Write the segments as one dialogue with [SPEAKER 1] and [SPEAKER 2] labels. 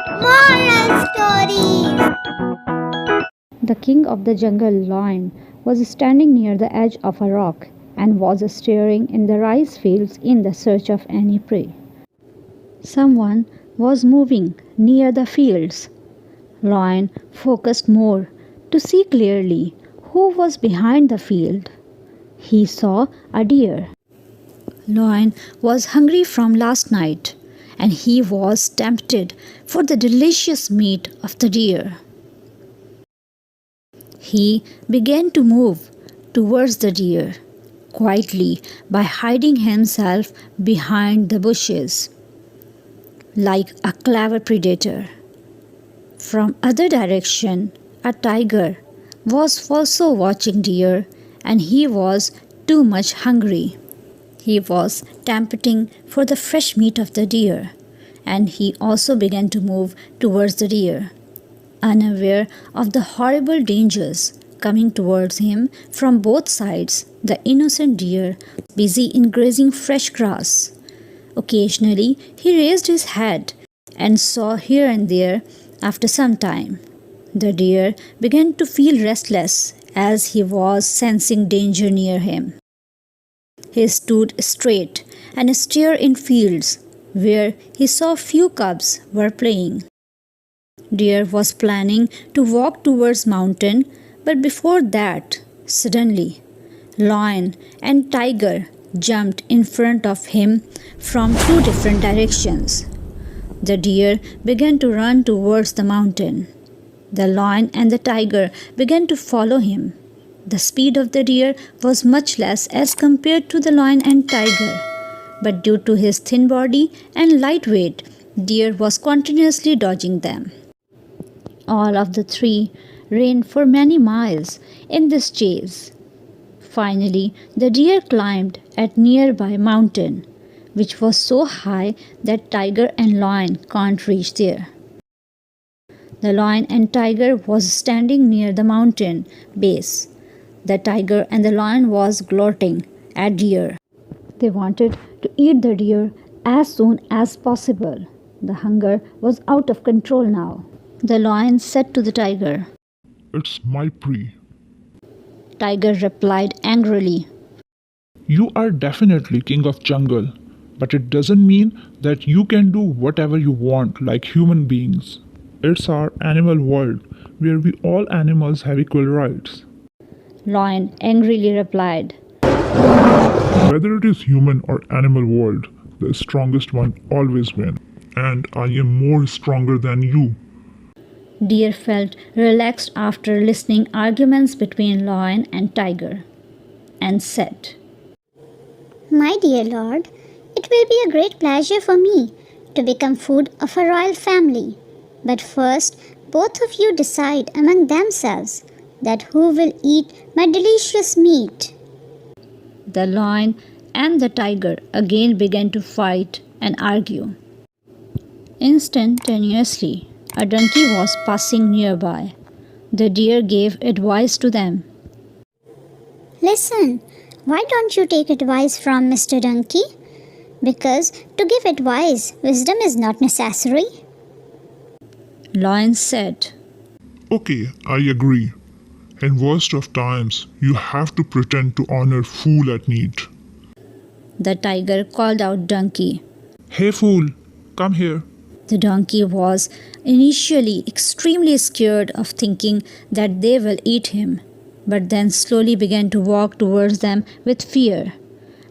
[SPEAKER 1] Moral Stories.
[SPEAKER 2] The king of the jungle lion was standing near the edge of a rock and was staring in the rice fields in the search of any prey. Someone was moving near the fields. Lion focused more to see clearly who was behind the field. He saw a deer. Lion was hungry from last night and he was tempted for the delicious meat of the deer. He began to move towards the deer quietly by hiding himself behind the bushes like a clever predator. From other direction, a tiger was also watching deer and he was too much hungry. He was tempting for the fresh meat of the deer and he also began to move towards the deer, unaware of the horrible dangers coming towards him from both sides. The innocent deer was busy in grazing fresh grass. Occasionally, he raised his head and saw here and there. After some time, the deer began to feel restless as he was sensing danger near him. He stood straight and stared in fields where he saw few cubs were playing. Deer was planning to walk towards mountain, but before that, suddenly, lion and tiger jumped in front of him from two different directions. The deer began to run towards the mountain. The lion and the tiger began to follow him. The speed of the deer was much less as compared to the lion and tiger, but due to his thin body and light weight, deer was continuously dodging them. All of the three ran for many miles in this chase. Finally, the deer climbed a nearby mountain, which was so high that tiger and lion can't reach there. The lion and tiger was standing near the mountain base. The tiger and the lion was gloating at deer. They wanted to eat the deer as soon as possible. The hunger was out of control now. The lion said to the tiger,
[SPEAKER 3] "It's my prey."
[SPEAKER 2] Tiger replied angrily,
[SPEAKER 3] You are definitely king of jungle, but it doesn't mean that you can do whatever you want like human beings. It's our animal world where we all animals have equal rights.
[SPEAKER 2] Lion angrily replied,
[SPEAKER 3] Whether it is human or animal world, the strongest one always wins. And I am more stronger than you.
[SPEAKER 2] Deer felt relaxed after listening arguments between lion and tiger and said,
[SPEAKER 1] My dear Lord, it will be a great pleasure for me to become food of a royal family. But first, both of you decide among themselves that who will eat my delicious meat.
[SPEAKER 2] The lion and the tiger again began to fight and argue. Instantaneously, a donkey was passing nearby. The deer gave advice to them.
[SPEAKER 1] Listen, why don't you take advice from Mr. Donkey? Because to give advice, wisdom is not necessary.
[SPEAKER 2] Lion said,
[SPEAKER 3] Okay, I agree. In worst of times, you have to pretend to honor fool at need.
[SPEAKER 2] The tiger called out donkey.
[SPEAKER 3] Hey fool, come here.
[SPEAKER 2] The donkey was initially extremely scared of thinking that they will eat him, but then slowly began to walk towards them with fear.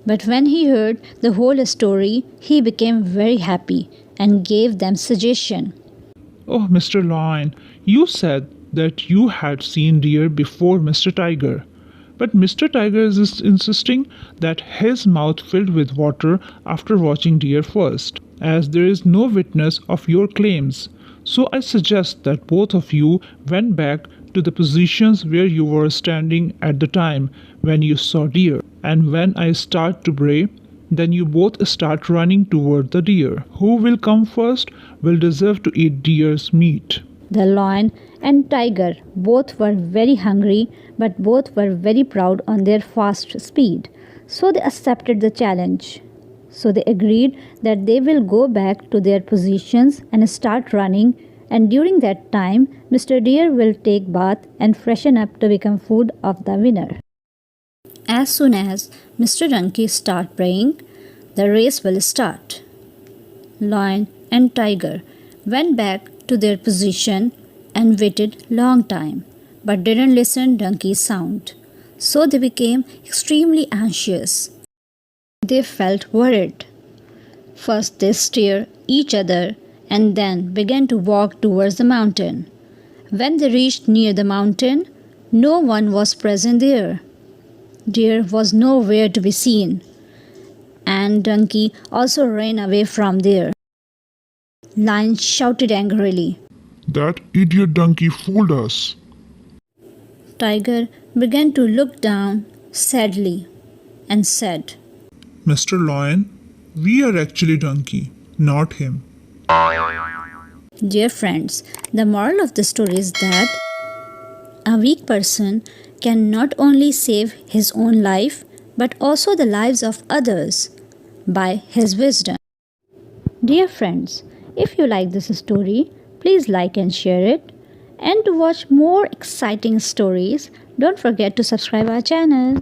[SPEAKER 2] But when he heard the whole story, he became very happy and gave them suggestion.
[SPEAKER 3] Oh, Mr. Lion, you said that you had seen deer before Mr. Tiger. But Mr. Tiger is insisting that his mouth filled with water after watching deer first, as there is no witness of your claims. So I suggest that both of you went back to the positions where you were standing at the time when you saw deer. And when I start to bray, then you both start running toward the deer. Who will come first will deserve to eat deer's meat.
[SPEAKER 2] The lion and tiger both were very hungry, but both were very proud on their fast speed, so they accepted the challenge. So they agreed that they will go back to their positions and start running, and during that time Mr. Deer will take bath and freshen up to become food of the winner. As soon as Mr. Donkey start praying, the race will start. Lion and tiger went back to their position and waited long time, but didn't listen donkey's sound. So they became extremely anxious. They felt worried. First they stared each other and then began to walk towards the mountain. When they reached near the mountain, no one was present there. Deer was nowhere to be seen, and donkey also ran away from there. Lion shouted angrily.
[SPEAKER 3] That idiot donkey fooled us.
[SPEAKER 2] Tiger began to look down sadly and said,
[SPEAKER 3] Mr. Lion, we are actually donkey, not him.
[SPEAKER 2] Dear friends, the moral of the story is that a weak person can not only save his own life but also the lives of others by his wisdom. Dear friends, if you like this story, please like and share it. And to watch more exciting stories, don't forget to subscribe our channel.